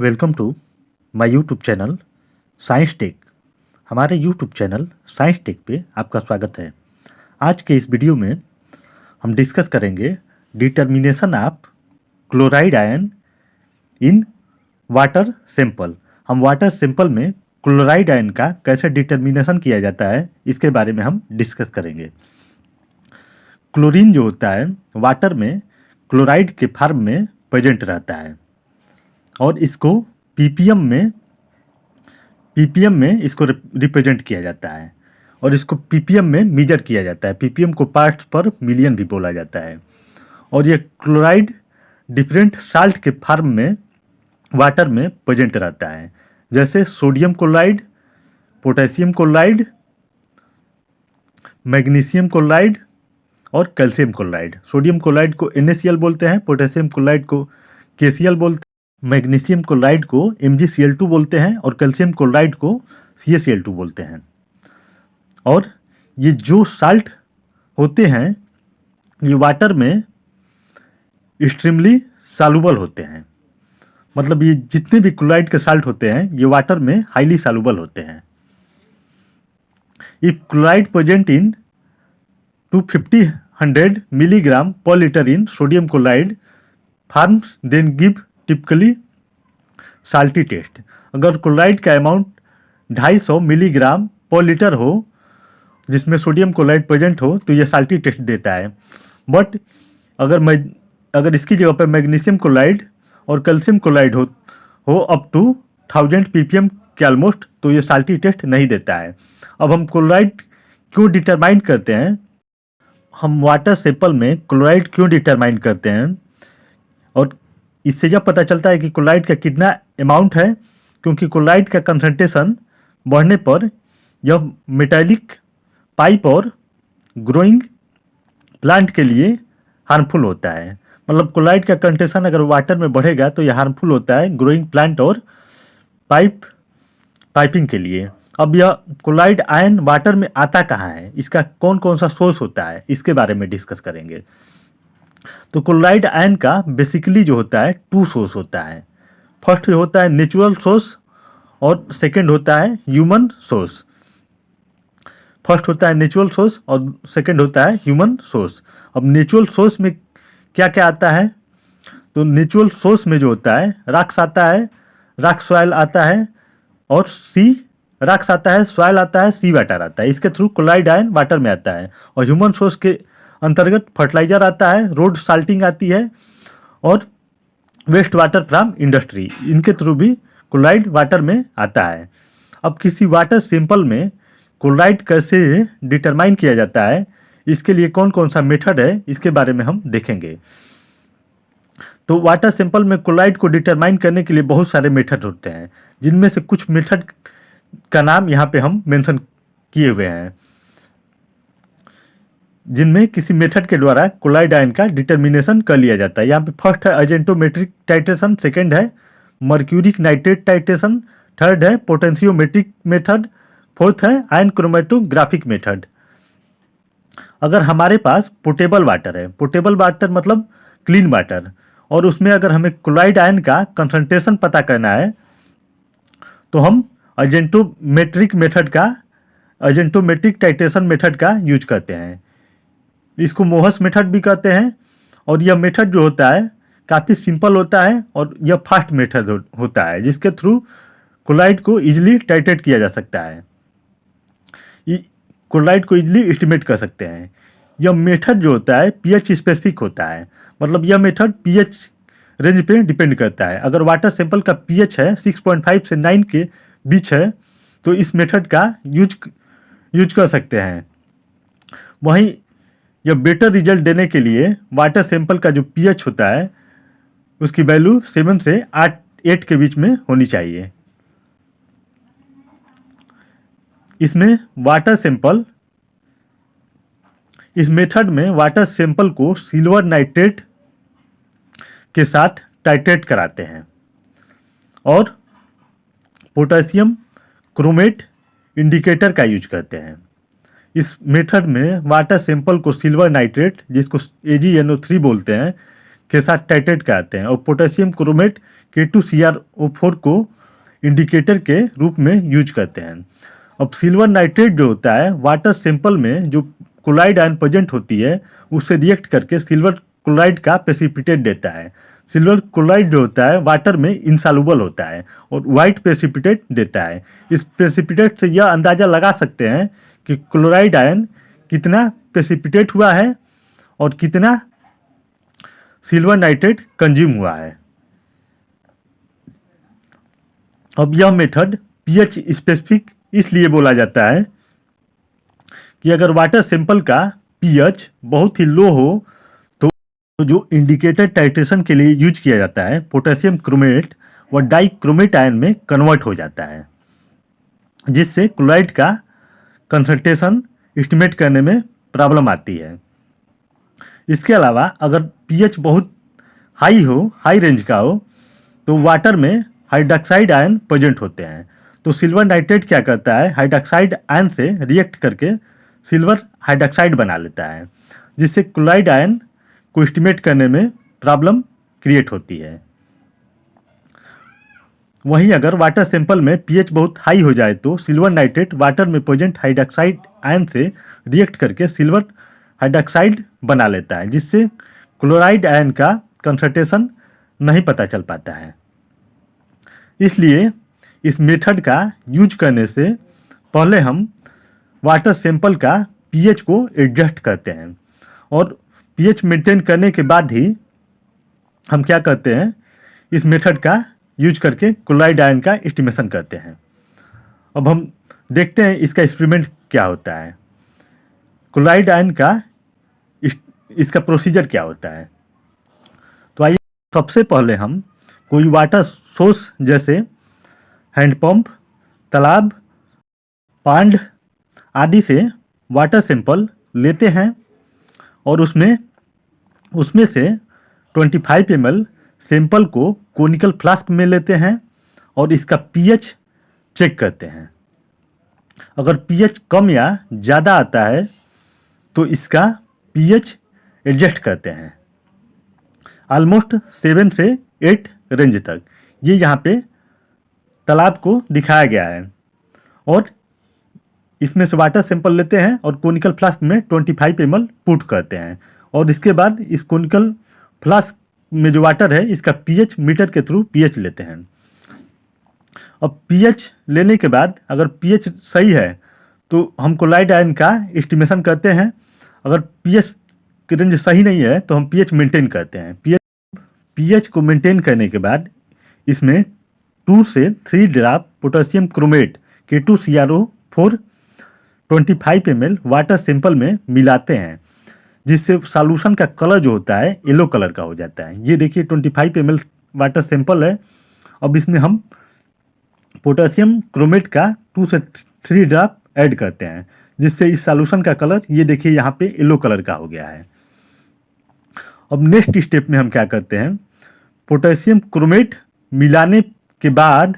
Welcome to my YouTube channel science tech. हमारे YouTube channel science tech पे आपका स्वागत है। आज के इस वीडियो में हम डिस्कस करेंगे determination of chloride ion in water sample. हम वाटर सैंपल में क्लोराइड आयन का कैसे डिटर्मिनेशन किया जाता है इसके बारे में हम डिस्कस करेंगे। क्लोरीन जो होता है वाटर में क्लोराइड के फॉर्म में प्रेजेंट रहता है और इसको पीपीएम में इसको रिप्रेजेंट किया जाता है और इसको पीपीएम में मेजर किया जाता है। पीपीएम को पार्ट्स पर मिलियन भी बोला जाता है। और ये क्लोराइड डिफरेंट साल्ट के फॉर्म में वाटर में प्रेजेंट रहता है, जैसे sodium chloride, potassium chloride, magnesium chloride और कैल्शियम क्लोराइड। सोडियम क्लोराइड को NaCl बोलते हैं, पोटेशियम क्लोराइड को KCl बोलते हैं, मैग्नीशियम क्लोराइड को MgCl2 बोलते हैं और कैल्शियम क्लोराइड को CaCl2 बोलते हैं। और ये जो साल्ट होते हैं ये वाटर में एक्सट्रीमली सॉल्युबल होते हैं। मतलब ये जितने भी क्लोराइड के साल्ट होते हैं ये वाटर में हाईली सॉल्युबल होते हैं। If chloride present in 250 milligram per litre in sodium chloride forms then give typically salty taste. अगर क्लोराइड का अमाउंट 250 मिलीग्राम पर लीटर हो जिसमें सोडियम क्लोराइड प्रेजेंट हो तो यह साल्टी टेस्ट देता है। बट अगर इसकी जगह पर मैग्नीशियम क्लोराइड और कैल्शियम क्लोराइड हो अप टू 1000 ppm के ऑलमोस्ट तो ये साल्टी टेस्ट नहीं देता है। अब हम क्लोराइड क्यों डिटरमाइन करते हैं, हम वाटर सैंपल में क्लोराइड क्यों डिटरमाइन करते हैं और इससे यह पता चलता है कि क्लोराइड का कितना अमाउंट है, क्योंकि क्लोराइड का कंसंट्रेशन बढ़ने पर यह मेटालिक पाइप और ग्रोइंग प्लांट के लिए हार्मफुल होता है। मतलब क्लोराइड का कंसंट्रेशन अगर वाटर में बढ़ेगा तो यह हार्मफुल होता है ग्रोइंग प्लांट और पाइपिंग के लिए। अब यह क्लोराइड आयन वाटर में आता कहाँ है, इसका कौन कौन सा सोर्स होता है, इसके बारे में डिस्कस करेंगे। तो क्लोराइड आयन का बेसिकली जो होता है 2 सोर्स होता है। फर्स्ट होता है नेचुरल सोर्स और सेकंड होता है ह्यूमन सोर्स। फर्स्ट होता है नेचुरल सोर्स और सेकंड होता है ह्यूमन सोर्स। अब नेचुरल सोर्स में क्या क्या आता है, तो नेचुरल सोर्स में जो होता है रॉक्स आता है, रॉक सॉइल आता है और रॉक्स आता है, सॉइल आता है, सी वाटर आता है। इसके थ्रू क्लोराइड आयन वाटर में आता है। और ह्यूमन सोर्स के अंतर्गत फर्टिलाइजर आता है, रोड साल्टिंग आती है और वेस्ट वाटर फ्रॉम इंडस्ट्री, इनके थ्रू भी क्लोराइड वाटर में आता है। अब किसी वाटर सैंपल में क्लोराइड कैसे डिटरमाइन किया जाता है, इसके लिए कौन कौन सा मेथड है इसके बारे में हम देखेंगे। तो वाटर सैंपल में क्लोराइड को डिटरमाइन करने के लिए बहुत सारे मेथड होते हैं, जिनमें से कुछ मेथड का नाम यहाँ पे हम मेंशन किए हुए हैं, जिनमें किसी मेथड के द्वारा क्लोराइड आयन का डिटर्मिनेशन कर लिया जाता है। यहाँ पे फर्स्ट है अर्जेंटोमेट्रिक टाइट्रेशन, सेकंड है मर्क्यूरिक नाइट्रेट टाइट्रेशन, थर्ड है पोटेंशियोमेट्रिक मेथड, फोर्थ है आयन क्रोमेटोग्राफिक मेथड। अगर हमारे पास पोर्टेबल वाटर है, पोर्टेबल वाटर मतलब क्लीन वाटर, और उसमें अगर हमें क्लोराइड आयन का कंसंट्रेशन पता करना है तो हम अर्जेंटोमेट्रिक टाइट्रेशन मेथड का यूज करते हैं। इसको मोहस मेथड भी कहते हैं। और यह मेथड जो होता है काफ़ी सिंपल होता है और यह फास्ट मेथड होता है, जिसके थ्रू क्लोराइड को इजीली टाइट्रेट किया जा सकता है, क्लोराइड को इजीली एस्टिमेट कर सकते हैं। यह मेथड जो होता है pH स्पेसिफिक होता है। मतलब यह मेथड pH रेंज पे डिपेंड करता है। अगर वाटर सैंपल का pH है 6.5 से 9 के बीच है तो इस मेथड का यूज कर सकते हैं। वहीं यह बेटर रिजल्ट देने के लिए वाटर सैंपल का जो pH होता है उसकी वैल्यू 7 से 8 के बीच में होनी चाहिए। इस मेथड में वाटर सैंपल को सिल्वर नाइट्रेट के साथ टाइट्रेट कराते हैं और पोटेशियम क्रोमेट इंडिकेटर का यूज करते हैं। इस मेथड में वाटर सैंपल को सिल्वर नाइट्रेट, जिसको AgNO3 बोलते हैं, के साथ टाइट्रेट कराते हैं और पोटेशियम क्रोमेट K2CrO4 को इंडिकेटर के रूप में यूज करते हैं। अब सिल्वर नाइट्रेट जो होता है वाटर सैंपल में जो क्लोराइड आयन प्रेजेंट होती है उससे रिएक्ट करके सिल्वर क्लोराइड का प्रेसिपिटेट देता है। सिल्वर क्लोराइड जो होता है वाटर में इंसॉल्युबल होता है और वाइट प्रेसिपिटेट देता है। इस प्रेसिपिटेट से यह अंदाज़ा लगा सकते हैं कि क्लोराइड आयन कितना प्रेसिपिटेट हुआ है और कितना सिल्वर नाइट्रेट कंज्यूम हुआ है। अब यह मेथड पीएच स्पेसिफिक इसलिए बोला जाता है कि अगर वाटर सैंपल का पीएच बहुत ही लो हो तो जो इंडिकेटर टाइट्रेशन के लिए यूज किया जाता है पोटेशियम क्रोमेट व डाइक्रोमेट आयन में कन्वर्ट हो जाता है, जिससे क्लोराइड का कंसंट्रेशन एस्टिमेट करने में प्रॉब्लम आती है। इसके अलावा अगर पीएच बहुत हाई रेंज का हो तो वाटर में हाइड्रोक्साइड आयन प्रेजेंट होते हैं। तो सिल्वर नाइट्रेट क्या करता है, हाइड्रोक्साइड आयन से रिएक्ट करके सिल्वर हाइड्रोक्साइड बना लेता है, जिससे क्लोराइड आयन को एस्टिमेट करने में प्रॉब्लम क्रिएट होती है। वहीं अगर वाटर सैंपल में पीएच बहुत हाई हो जाए तो सिल्वर नाइट्रेट वाटर में प्रेजेंट हाइड्रोक्साइड आयन से रिएक्ट करके सिल्वर हाइड्रोक्साइड बना लेता है, जिससे क्लोराइड आयन का कंसंट्रेशन नहीं पता चल पाता है। इसलिए इस मेथड का यूज करने से पहले हम वाटर सैंपल का पीएच को एडजस्ट करते हैं और पीएच मेंटेन करने के बाद ही हम क्या करते हैं, इस मेथड का यूज करके क्लोराइड आयन का एस्टिमेशन करते हैं। अब हम देखते हैं इसका एक्सपेरिमेंट क्या होता है, क्लोराइड आयन का इसका प्रोसीजर क्या होता है। तो आइए सबसे पहले हम कोई वाटर सोर्स जैसे हैंडपंप, तालाब, पांड आदि से वाटर सैंपल लेते हैं और उसमें से 25 ml सैंपल को कोनिकल फ्लास्क में लेते हैं और इसका पीएच चेक करते हैं। अगर पीएच कम या ज़्यादा आता है तो इसका पीएच एडजस्ट करते हैं ऑलमोस्ट 7 से 8 रेंज तक। ये यहाँ पे तालाब को दिखाया गया है और इसमें से वाटर सैंपल लेते हैं और कोनिकल फ्लास्क में 25 ml पुट करते हैं और इसके बाद इस कोनिकल फ्लास्क में जो वाटर है इसका पीएच मीटर के थ्रू पीएच लेते हैं। अब पीएच लेने के बाद अगर पीएच सही है तो हम क्लोराइड आयन का एस्टिमेशन करते हैं। अगर पीएच की रेंज सही नहीं है तो हम पीएच मेंटेन करते हैं। पीएच को मेंटेन करने के बाद इसमें 2 से 3 drop potassium chromate K2CrO4 25 ml water sample में मिलाते हैं, जिससे सॉल्यूशन का कलर जो होता है येलो कलर का हो जाता है। ये देखिए 25 ml वाटर सैंपल है। अब इसमें हम पोटेशियम क्रोमेट का 2 से 3 ड्रॉप ऐड करते हैं, जिससे इस सॉल्यूशन का कलर ये देखिए यहाँ पे येलो कलर का हो गया है। अब नेक्स्ट स्टेप में हम क्या करते हैं, पोटेशियम क्रोमेट मिलाने के बाद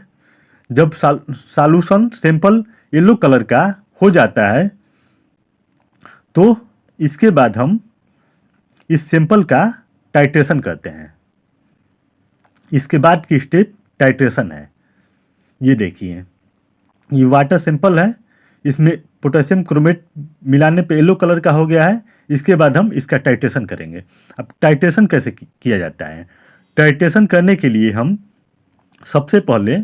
जब सॉल्यूशन सैंपल येलो कलर का हो जाता है तो इसके बाद हम इस सैंपल का टाइट्रेशन करते हैं। इसके बाद की स्टेप टाइट्रेशन है। ये देखिए ये वाटर सैंपल है, इसमें पोटेशियम क्रोमेट मिलाने पे येलो कलर का हो गया है। इसके बाद हम इसका टाइट्रेशन करेंगे। अब टाइट्रेशन कैसे किया जाता है, टाइट्रेशन करने के लिए हम सबसे पहले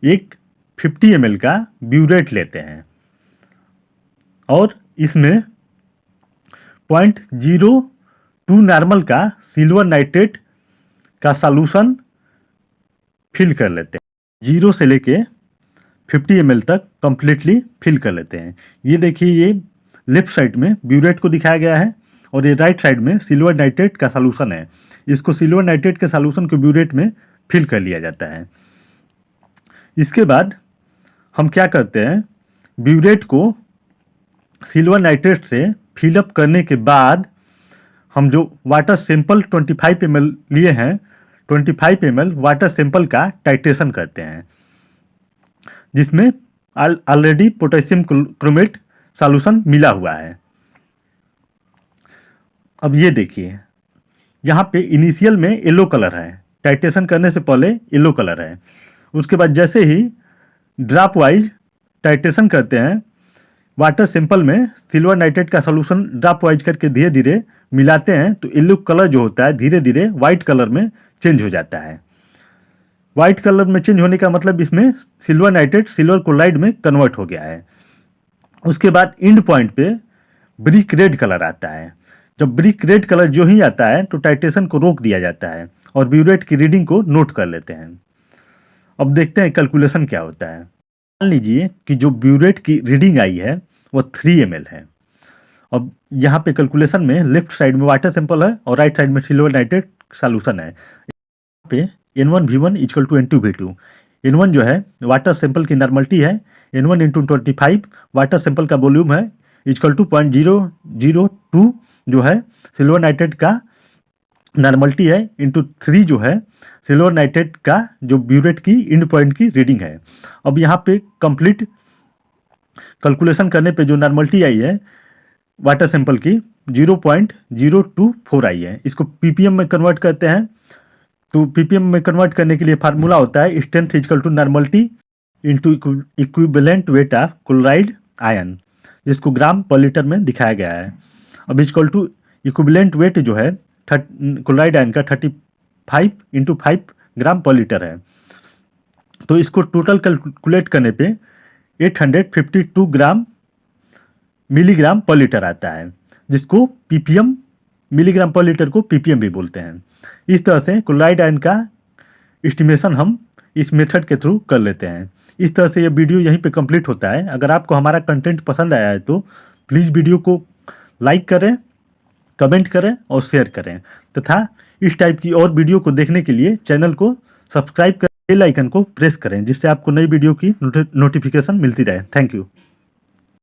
एक 50 ml का ब्यूरेट लेते हैं और इसमें 0.02 नॉर्मल का सिल्वर नाइट्रेट का सॉल्यूशन फिल कर लेते हैं। 0 से लेके 50 ml तक कंप्लीटली फिल कर लेते हैं। ये देखिए ये लेफ्ट साइड में ब्यूरेट को दिखाया गया है और ये राइट साइड में सिल्वर नाइट्रेट का सॉल्यूशन है। इसको सिल्वर नाइट्रेट के सॉल्यूशन को ब्यूरेट में फिल कर लिया जाता है। इसके बाद हम क्या करते हैं, ब्यूरेट को सिल्वर नाइट्रेट से फिलअप करने के बाद हम जो वाटर सैंपल 25 ml लिए हैं 25 ml वाटर सैंपल का टाइट्रेशन करते हैं, जिसमें ऑलरेडी पोटेशियम क्रोमेट सॉल्यूशन मिला हुआ है। अब ये देखिए यहाँ पे इनिशियल में येलो कलर है, टाइट्रेशन करने से पहले येलो कलर है। उसके बाद जैसे ही ड्रॉप वाइज टाइट्रेशन करते हैं, वाटर सैंपल में सिल्वर नाइट्रेट का सॉल्यूशन ड्रॉप वाइज करके धीरे धीरे मिलाते हैं, तो येलो कलर जो होता है धीरे धीरे वाइट कलर में चेंज हो जाता है। वाइट कलर में चेंज होने का मतलब इसमें सिल्वर नाइट्रेट सिल्वर क्लोराइड में कन्वर्ट हो गया है। उसके बाद एंड पॉइंट पे ब्रिक रेड कलर आता है। जब ब्रिक रेड कलर जो ही आता है तो टाइट्रेशन को रोक दिया जाता है और ब्यूरेट की रीडिंग को नोट कर लेते हैं। अब देखते हैं कैलकुलेशन क्या होता है। मान लीजिए कि जो ब्यूरेट की रीडिंग आई है वो 3 ml है। अब यहाँ पे कैलकुलेशन में लेफ्ट साइड में वाटर सैंपल है और राइट साइड में सिल्वर नाइट्रेट सॉल्यूशन है। यहाँ पे N1V1 equal to N2V2। N1 जो है वाटर सैंपल की नॉर्मलिटी है, N1 इंटू 25 वाटर सैंपल का वॉल्यूम है, इक्वल टू 0.002 जो है सिल्वर नाइट्रेट का नॉर्मलिटी है, इंटू 3 जो है सिल्वर नाइट्रेट का जो ब्यूरेट की एंड पॉइंट की रीडिंग है। अब यहाँ पे कंप्लीट कैलकुलेशन करने पे जो नॉर्मलिटी आई है वाटर सैंपल की 0.024 आई है। इसको पीपीएम में कन्वर्ट करते हैं, तो पीपीएम में कन्वर्ट करने के लिए फार्मूला होता है strength equal to normality into equivalent weight of chloride ion, जिसको ग्राम पर लीटर में दिखाया गया है। अब इक्वल टू इक्विवेलेंट वेट जो है क्लोराइड आयन का 35 इंटू 5 ग्राम पर लीटर है। तो इसको टोटल कैलकुलेट करने पे 852 ग्राम मिलीग्राम पर लीटर आता है, जिसको पीपीएम मिलीग्राम पर लीटर को पीपीएम भी बोलते हैं। इस तरह से क्लोराइड आयन का एस्टिमेशन हम इस मेथड के थ्रू कर लेते हैं। इस तरह से ये वीडियो यहीं पे कंप्लीट होता है। अगर आपको हमारा कंटेंट पसंद आया है तो प्लीज़ वीडियो को लाइक करें, कमेंट करें और शेयर करें, तथा इस टाइप की और वीडियो को देखने के लिए चैनल को सब्सक्राइब कर बेल आइकन को प्रेस करें, जिससे आपको नई वीडियो की नोटिफिकेशन मिलती रहे। Thank you.